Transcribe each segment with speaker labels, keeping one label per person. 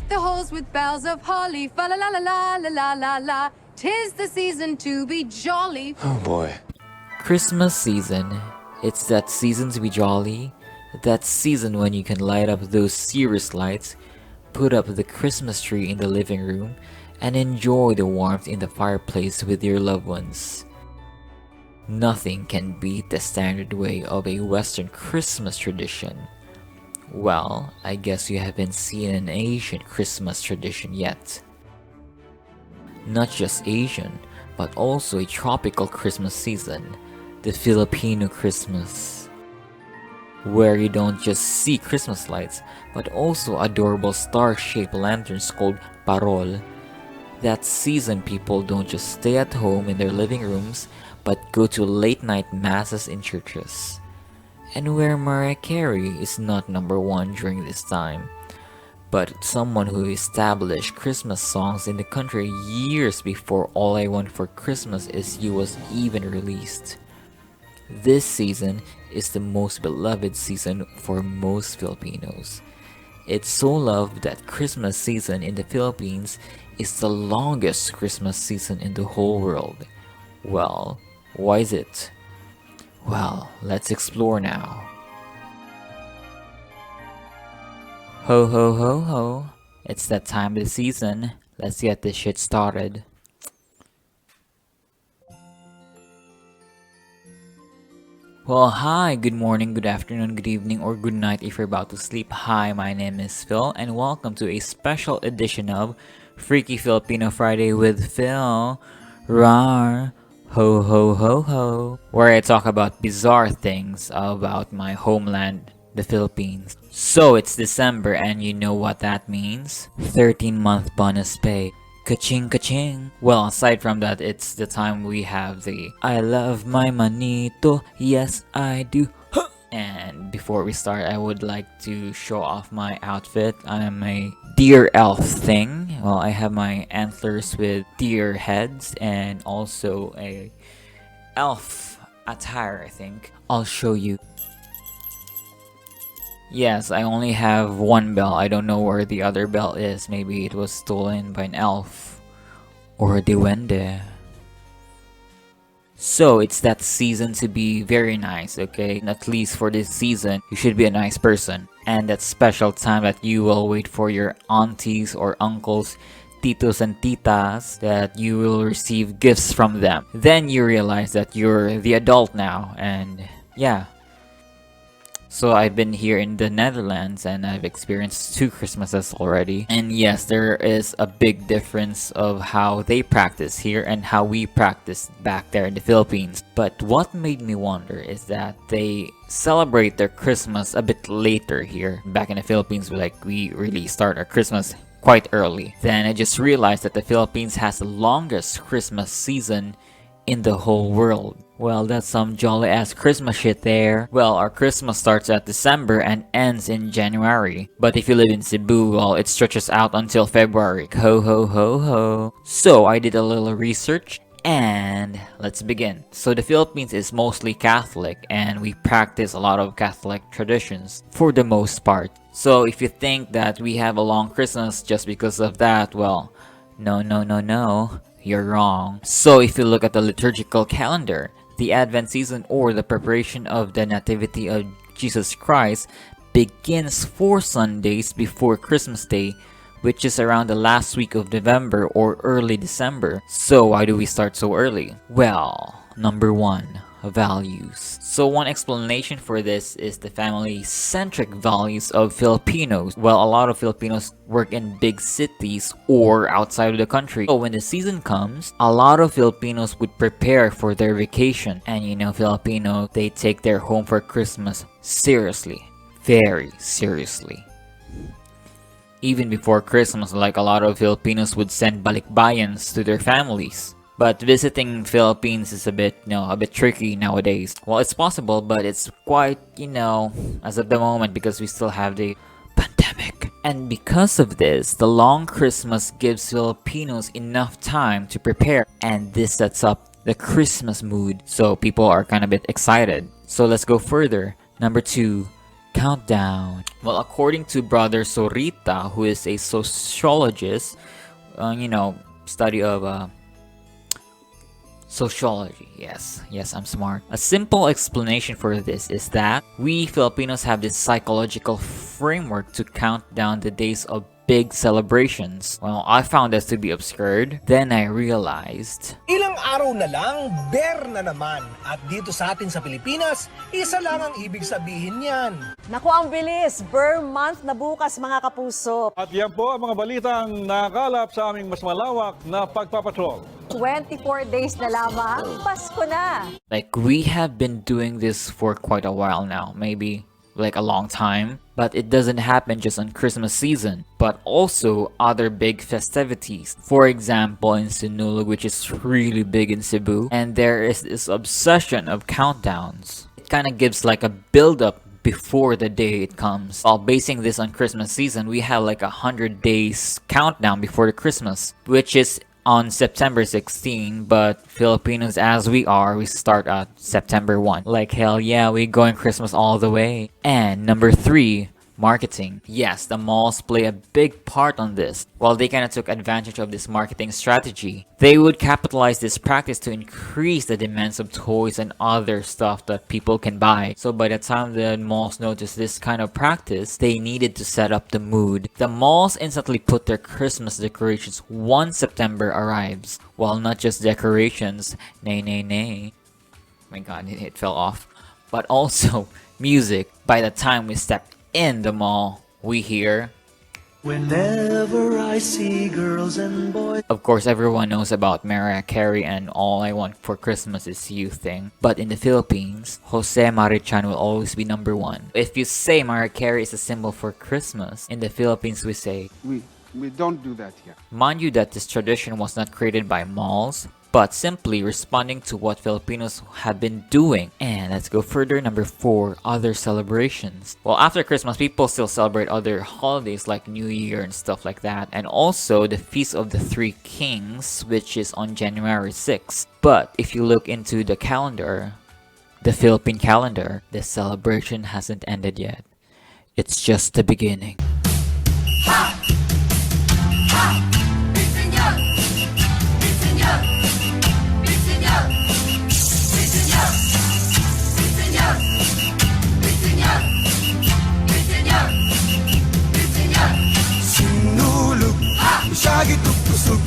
Speaker 1: the halls with boughs of holly. Fa la la la la la la la la. 'Tis the season to be jolly.
Speaker 2: Oh boy.
Speaker 3: Christmas season. It's that season to be jolly. That season when you can light up those serious lights, put up the Christmas tree in the living room, and enjoy the warmth in the fireplace with your loved ones. Nothing can beat the standard way of a Western Christmas tradition. Well, I guess you haven't seen an Asian Christmas tradition yet. Not just Asian, but also a tropical Christmas season, the Filipino Christmas, where you don't just see Christmas lights, but also adorable star-shaped lanterns called parol. That season, people don't just stay at home in their living rooms, but go to late-night masses in churches. And where Mariah Carey is not number one during this time, but someone who established Christmas songs in the country years before All I Want for Christmas Is You was even released. This season is the most beloved season for most Filipinos. It's so loved that Christmas season in the Philippines is the longest Christmas season in the whole world. Well, why is it? Well, let's explore now. Ho ho ho ho, it's that time of the season. Let's get this shit started. Well, hi, good morning, good afternoon, good evening, or good night if you're about to sleep. Hi, my name is Phil, and welcome to a special edition of Freaky Filipino Friday with Phil. Rar, ho ho ho ho, where I talk about bizarre things about my homeland, the Philippines. So it's December, and you know what that means? 13-month bonus pay. Ka-ching ka-ching. Well, aside from that, it's the time we have the I love my manito, yes I do. And before we start, I would like to show off my outfit. I am a deer elf thing. Well, I have my antlers with deer heads and also a elf attire, I think. I'll show you. Yes, I only have one bell. I don't know where the other bell is. Maybe it was stolen by an elf or a duende. So it's that season to be very nice, okay? And at least for this season, you should be a nice person. And that special time that you will wait for your aunties or uncles, titos and titas, that you will receive gifts from them. Then you realize that you're the adult now, and yeah. So I've been here in the Netherlands and I've experienced 2 Christmases already. And yes, there is a big difference of how they practice here and how we practice back there in the Philippines. But what made me wonder is that they celebrate their Christmas a bit later here. Back in the Philippines, we really start our Christmas quite early. Then I just realized that the Philippines has the longest Christmas season in the whole world. Well, that's some jolly ass Christmas shit there. Well, our Christmas starts at December and ends in January. But if you live in Cebu, well, it stretches out until February. Ho ho ho ho. So I did a little research and let's begin. So the Philippines is mostly Catholic and we practice a lot of Catholic traditions for the most part. So if you think that we have a long Christmas just because of that, well, no, you're wrong. So if you look at the liturgical calendar, the Advent season or the preparation of the Nativity of Jesus Christ begins 4 Sundays before Christmas Day, which is around the last week of November or early December. So why do we start so early? Well, number 1, values. So one explanation for this is the family-centric values of Filipinos. Well, a lot of Filipinos work in big cities or outside of the country. So when the season comes, a lot of Filipinos would prepare for their vacation. And you know, Filipinos, they take their home for Christmas seriously. Very seriously. Even before Christmas, like a lot of Filipinos would send balikbayans to their families. But visiting Philippines is a bit tricky nowadays. Well, it's possible, but it's quite, as of the moment because we still have the pandemic. And because of this, the long Christmas gives Filipinos enough time to prepare. And this sets up the Christmas mood. So people are kind of a bit excited. So let's go further. Number 2, Countdown. Well, according to Brother Sorita, who is a sociologist, study of sociology. Yes, I'm smart. A simple explanation for this is that we Filipinos have this psychological framework to count down the days of big celebrations. Well, I found this to be absurd. Then I realized,
Speaker 2: Ilang araw na lang, bear na naman. At dito sa atin sa Pilipinas, isa lang ang ibig sabihin niyan.
Speaker 4: Naku, ang bilis! Burr month na bukas, mga kapuso.
Speaker 5: At yan po ang mga balitang nakakalap sa aming mas malawak na pagpapatrol.
Speaker 4: 24 days na lamang, Pasko na!
Speaker 3: like, we have been doing this for quite a while now, maybe like a long time, but it doesn't happen just on Christmas season, but also other big festivities. For example, in Sinulog, which is really big in Cebu, and there is this obsession of countdowns. It kind of gives like a build-up before the day it comes. While basing this on Christmas season, we have like 100 days countdown before the Christmas, which is on September 16, but Filipinos as we are, we start at September 1. Like hell yeah, we going Christmas all the way. And number 3, marketing. Yes, the malls play a big part on this. While they kind of took advantage of this marketing strategy, they would capitalize this practice to increase the demands of toys and other stuff that people can buy. So by the time the malls noticed this kind of practice, they needed to set up the mood. The malls instantly put their Christmas decorations once September arrives. Well, not just decorations, nay. Oh my god, it fell off. But also music. By the time we step in the mall, we hear,
Speaker 2: Whenever I see girls and boys.
Speaker 3: of course, everyone knows about Mariah Carey and All I Want for Christmas Is You thing. But in the Philippines, Jose Marichan will always be number 1. If you say Mariah Carey is a symbol for Christmas, in the Philippines we say,
Speaker 6: We don't do that here.
Speaker 3: mind you that this tradition was not created by malls, but simply responding to what Filipinos have been doing. And let's go further. Number 4, other celebrations. Well, after Christmas, people still celebrate other holidays like New Year and stuff like that. And also the Feast of the Three Kings, which is on January 6th. But if you look into the calendar, the Philippine calendar, the celebration hasn't ended yet. It's just the beginning.
Speaker 2: Sinulog, masyagi tusog.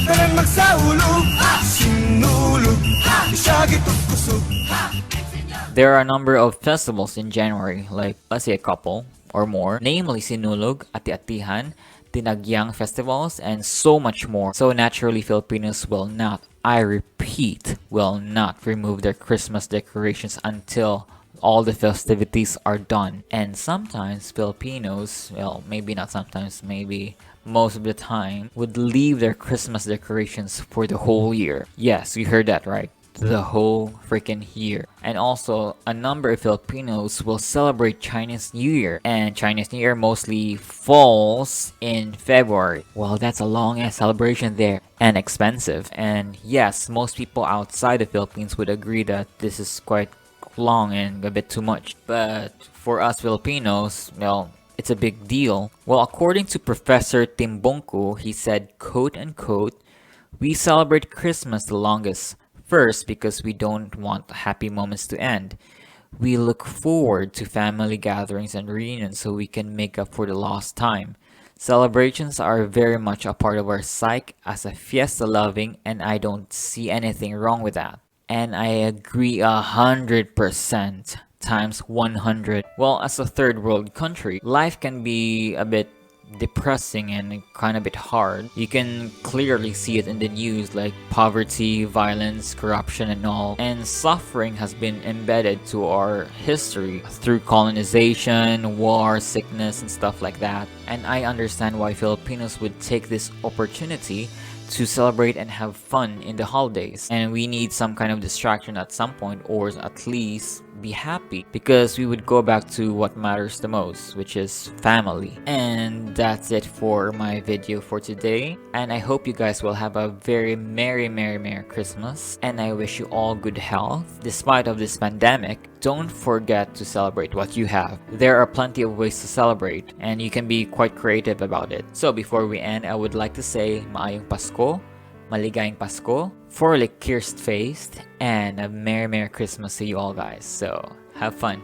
Speaker 2: Kanan magsaulog. Sinulog, masyagi tusog.
Speaker 3: There are a number of festivals in January, like let's say a couple or more, namely Sinulog, Ati-Atihan, Tinagyang festivals, and so much more. So naturally, Filipinos will not, I repeat, will not remove their Christmas decorations until all the festivities are done. And sometimes Filipinos, well, maybe not sometimes, maybe most of the time, would leave their Christmas decorations for the whole year. Yes, you heard that right. The whole freaking year. And also, a number of Filipinos will celebrate Chinese New Year, and Chinese New Year mostly falls in February. Well, that's a long ass celebration there, and expensive. And yes, most people outside the Philippines would agree that this is quite long and a bit too much. But for us Filipinos, well, it's a big deal. Well, according to Professor Timbongko, he said, quote unquote, we celebrate Christmas the longest. First, because we don't want happy moments to end. We look forward to family gatherings and reunions so we can make up for the lost time. Celebrations are very much a part of our psyche as a fiesta loving, and I don't see anything wrong with that. And I agree 100% times 100. Well, as a third world country, life can be a bit depressing and kind of bit hard. You can clearly see it in the news, like poverty, violence, corruption and all. And suffering has been embedded to our history through colonization, war, sickness and stuff like that. And I understand why Filipinos would take this opportunity to celebrate and have fun in the holidays. And we need some kind of distraction at some point, or at least be happy, because we would go back to what matters the most, which is family. And that's it for my video for today. And I hope you guys will have a very merry Christmas. And I wish you all good health despite of this pandemic. Don't forget to celebrate what you have. There are plenty of ways to celebrate, and you can be quite creative about it. So before we end, I would like to say Maayong Pasko, Maligayang Pasko, Fröhlich Kirstfest, and a Merry Christmas to you all guys. So have fun.